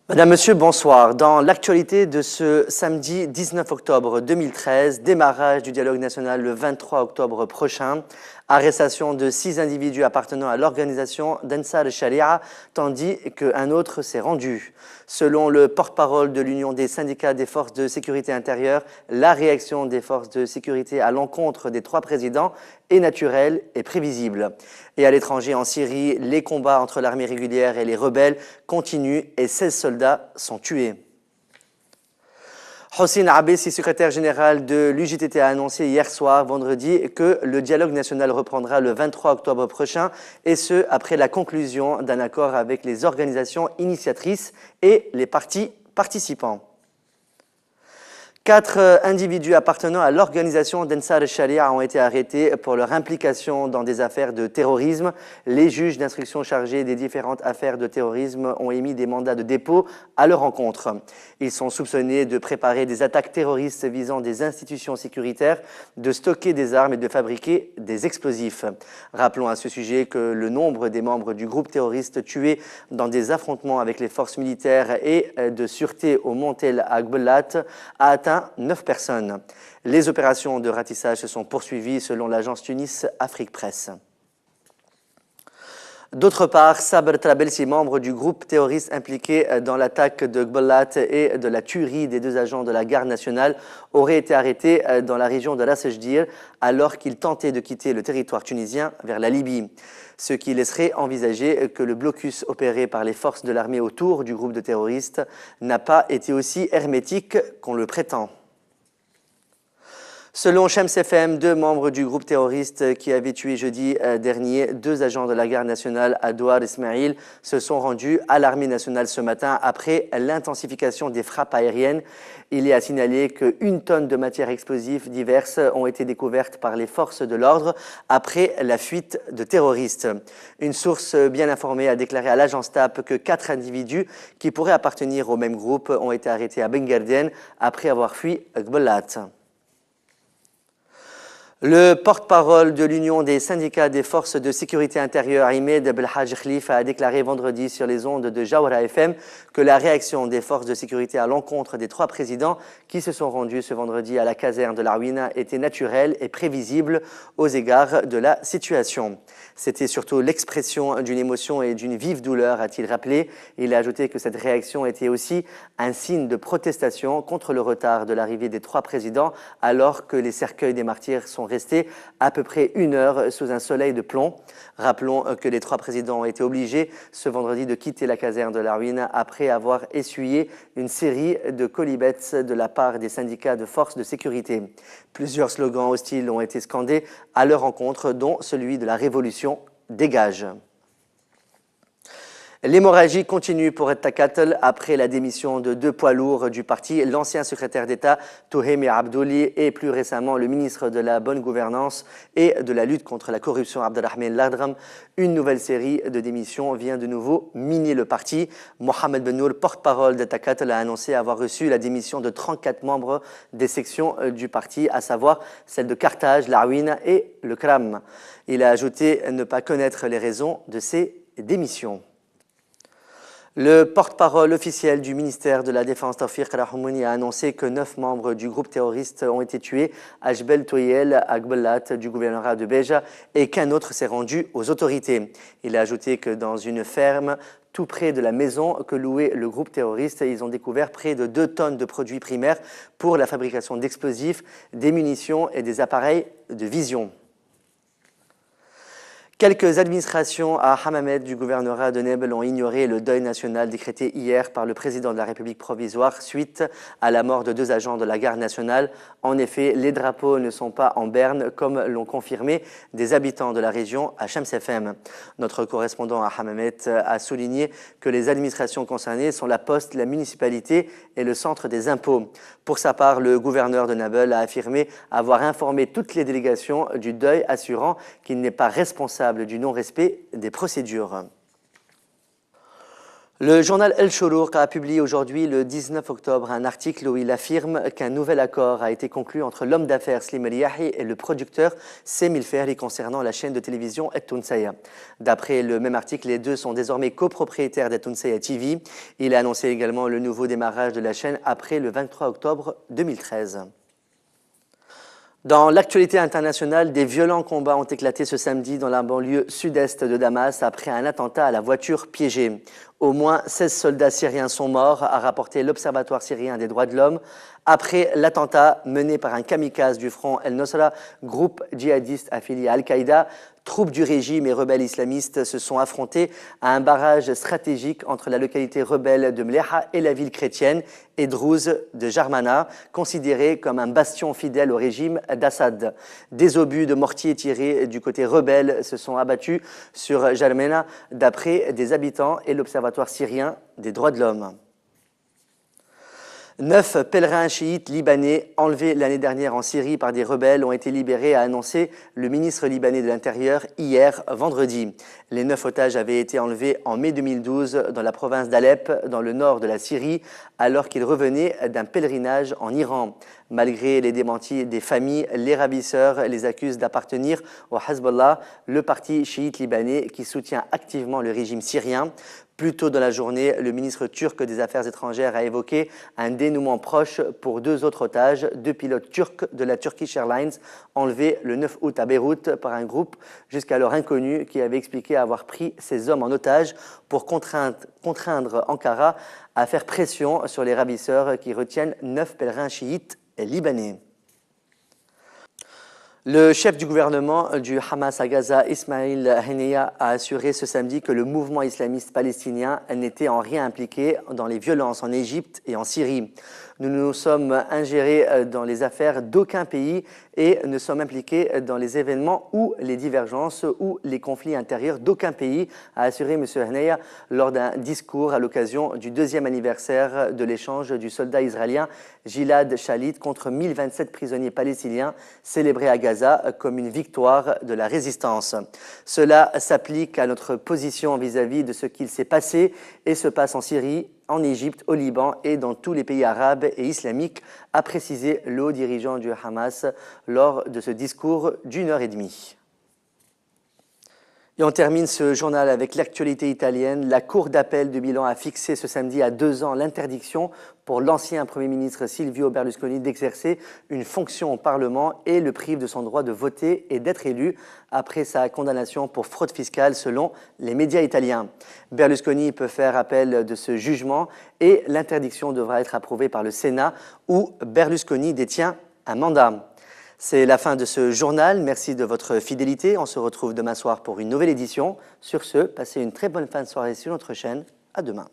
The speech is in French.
Madame, Monsieur, bonsoir. Dans l'actualité de ce samedi 19 octobre 2013, démarrage du dialogue national le 23 octobre prochain, arrestation de 6 individus appartenant à l'organisation d'Ansar al-Sharia, tandis qu'un autre s'est rendu. Selon le porte-parole de l'Union des syndicats des forces de sécurité intérieure, la réaction des forces de sécurité à l'encontre des 3 présidents est naturelle et prévisible. Et à l'étranger, en Syrie, les combats entre l'armée régulière et les rebelles continuent et 16 soldats sont tués. Hossein Abessi, secrétaire général de l'UJTT, a annoncé hier soir, vendredi, que le dialogue national reprendra le 23 octobre prochain, et ce, après la conclusion d'un accord avec les organisations initiatrices et les partis participants. 4 individus appartenant à l'organisation d'Ansar al-Sharia ont été arrêtés pour leur implication dans des affaires de terrorisme. Les juges d'instruction chargés des différentes affaires de terrorisme ont émis des mandats de dépôt à leur encontre. Ils sont soupçonnés de préparer des attaques terroristes visant des institutions sécuritaires, de stocker des armes et de fabriquer des explosifs. Rappelons à ce sujet que le nombre des membres du groupe terroriste tués dans des affrontements avec les forces militaires et de sûreté au Mont El Agbelat a atteint 9 personnes. Les opérations de ratissage se sont poursuivies selon l'agence Tunis Afrique Presse. D'autre part, Sabr Trabelsi, membre du groupe terroriste impliqué dans l'attaque de Gbelat et de la tuerie des 2 agents de la garde nationale, aurait été arrêté dans la région de Ras Jdir alors qu'il tentait de quitter le territoire tunisien vers la Libye. Ce qui laisserait envisager que le blocus opéré par les forces de l'armée autour du groupe de terroristes n'a pas été aussi hermétique qu'on le prétend. Selon Shams FM, 2 membres du groupe terroriste qui avaient tué jeudi dernier 2 agents de la garde nationale à Douar Ismail se sont rendus à l'armée nationale ce matin après l'intensification des frappes aériennes. Il est à signaler qu'1 tonne de matières explosives diverses ont été découvertes par les forces de l'ordre après la fuite de terroristes. Une source bien informée a déclaré à l'agence TAP que 4 individus qui pourraient appartenir au même groupe ont été arrêtés à Benguerdien après avoir fui Gbelat. Le porte-parole de l'Union des syndicats des forces de sécurité intérieure, Ahmed Belhaj Khalifa, a déclaré vendredi sur les ondes de Jawhara FM que la réaction des forces de sécurité à l'encontre des 3 présidents qui se sont rendus ce vendredi à la caserne de l'Arwina était naturelle et prévisible aux égards de la situation. C'était surtout l'expression d'une émotion et d'une vive douleur, a-t-il rappelé. Il a ajouté que cette réaction était aussi un signe de protestation contre le retard de l'arrivée des 3 présidents alors que les cercueils des martyrs sont restés à peu près 1 heure sous un soleil de plomb. Rappelons que les 3 présidents ont été obligés ce vendredi de quitter la caserne de l'Arwina après avoir essuyé une série de colibets de la part des syndicats de forces de sécurité. Plusieurs slogans hostiles ont été scandés à leur encontre, dont celui de la révolution dégage. L'hémorragie continue pour Ettakatl après la démission de 2 poids lourds du parti, l'ancien secrétaire d'État Touhemi Abdouli et plus récemment le ministre de la Bonne Gouvernance et de la lutte contre la corruption Abdelrahman Ladram. Une nouvelle série de démissions vient de nouveau miner le parti. Mohamed Bennour, porte-parole d'Ettakatl, a annoncé avoir reçu la démission de 34 membres des sections du parti, à savoir celles de Carthage, l'Arwina et le Kram. Il a ajouté ne pas connaître les raisons de ces démissions. Le porte-parole officiel du ministère de la Défense, Tawfiq Rahoumoni, a annoncé que 9 membres du groupe terroriste ont été tués à Jbel Toyel, à Gbelat, du gouvernorat de Béja, et qu'un autre s'est rendu aux autorités. Il a ajouté que dans une ferme tout près de la maison que louait le groupe terroriste, ils ont découvert près de 2 tonnes de produits primaires pour la fabrication d'explosifs, des munitions et des appareils de vision. Quelques administrations à Hammamet du gouvernorat de Nebel ont ignoré le deuil national décrété hier par le président de la République provisoire suite à la mort de 2 agents de la garde nationale. En effet, les drapeaux ne sont pas en berne, comme l'ont confirmé des habitants de la région à Shams FM. Notre correspondant à Hammamet a souligné que les administrations concernées sont la poste, la municipalité et le centre des impôts. Pour sa part, le gouverneur de Nebel a affirmé avoir informé toutes les délégations du deuil, assurant qu'il n'est pas responsable du non-respect des procédures. Le journal El Shorouk a publié aujourd'hui, le 19 octobre, un article où il affirme qu'un nouvel accord a été conclu entre l'homme d'affaires Slim Riahi et le producteur Semil Ferri concernant la chaîne de télévision Et Tunsaya. D'après le même article, les deux sont désormais copropriétaires d'Et Tunsaya TV. Il a annoncé également le nouveau démarrage de la chaîne après le 23 octobre 2013. Dans l'actualité internationale, des violents combats ont éclaté ce samedi dans la banlieue sud-est de Damas après un attentat à la voiture piégée. Au moins 16 soldats syriens sont morts, a rapporté l'Observatoire syrien des droits de l'homme, après l'attentat mené par un kamikaze du front El-Nosra, groupe djihadiste affilié à Al-Qaïda. Troupes du régime et rebelles islamistes se sont affrontés à un barrage stratégique entre la localité rebelle de Mleha et la ville chrétienne et druze de Jarmana, considérée comme un bastion fidèle au régime d'Assad. Des obus de mortier tirés du côté rebelle se sont abattus sur Jarmana, d'après des habitants et l'Observatoire syrien des droits de l'homme. 9 pèlerins chiites libanais enlevés l'année dernière en Syrie par des rebelles ont été libérés, a annoncé le ministre libanais de l'Intérieur hier, vendredi. Les 9 otages avaient été enlevés en mai 2012 dans la province d'Alep, dans le nord de la Syrie, alors qu'ils revenaient d'un pèlerinage en Iran. Malgré les démentis des familles, les ravisseurs les accusent d'appartenir au Hezbollah, le parti chiite libanais qui soutient activement le régime syrien. Plus tôt dans la journée, le ministre turc des Affaires étrangères a évoqué un dénouement proche pour 2 autres otages, 2 pilotes turcs de la Turkish Airlines, enlevés le 9 août à Beyrouth par un groupe jusqu'alors inconnu qui avait expliqué avoir pris ces hommes en otage pour contraindre Ankara à faire pression sur les ravisseurs qui retiennent 9 pèlerins chiites libanais. Le chef du gouvernement du Hamas à Gaza, Ismail Haniyeh, a assuré ce samedi que le mouvement islamiste palestinien n'était en rien impliqué dans les violences en Égypte et en Syrie. Nous nous sommes ingérés dans les affaires d'aucun pays et ne sommes impliqués dans les événements ou les divergences ou les conflits intérieurs d'aucun pays, a assuré M. Haniyeh lors d'un discours à l'occasion du 2e anniversaire de l'échange du soldat israélien Gilad Shalit contre 1027 prisonniers palestiniens célébré à Gaza comme une victoire de la résistance. Cela s'applique à notre position vis-à-vis de ce qu'il s'est passé et se passe en Syrie, en Égypte, au Liban et dans tous les pays arabes et islamiques, a précisé le haut dirigeant du Hamas lors de ce discours d'1 heure et demie. Et on termine ce journal avec l'actualité italienne. La Cour d'appel de Milan a fixé ce samedi à 2 ans l'interdiction pour l'ancien Premier ministre Silvio Berlusconi d'exercer une fonction au Parlement et le prive de son droit de voter et d'être élu après sa condamnation pour fraude fiscale selon les médias italiens. Berlusconi peut faire appel de ce jugement et l'interdiction devra être approuvée par le Sénat où Berlusconi détient un mandat. C'est la fin de ce journal. Merci de votre fidélité. On se retrouve demain soir pour une nouvelle édition. Sur ce, passez une très bonne fin de soirée sur notre chaîne. À demain.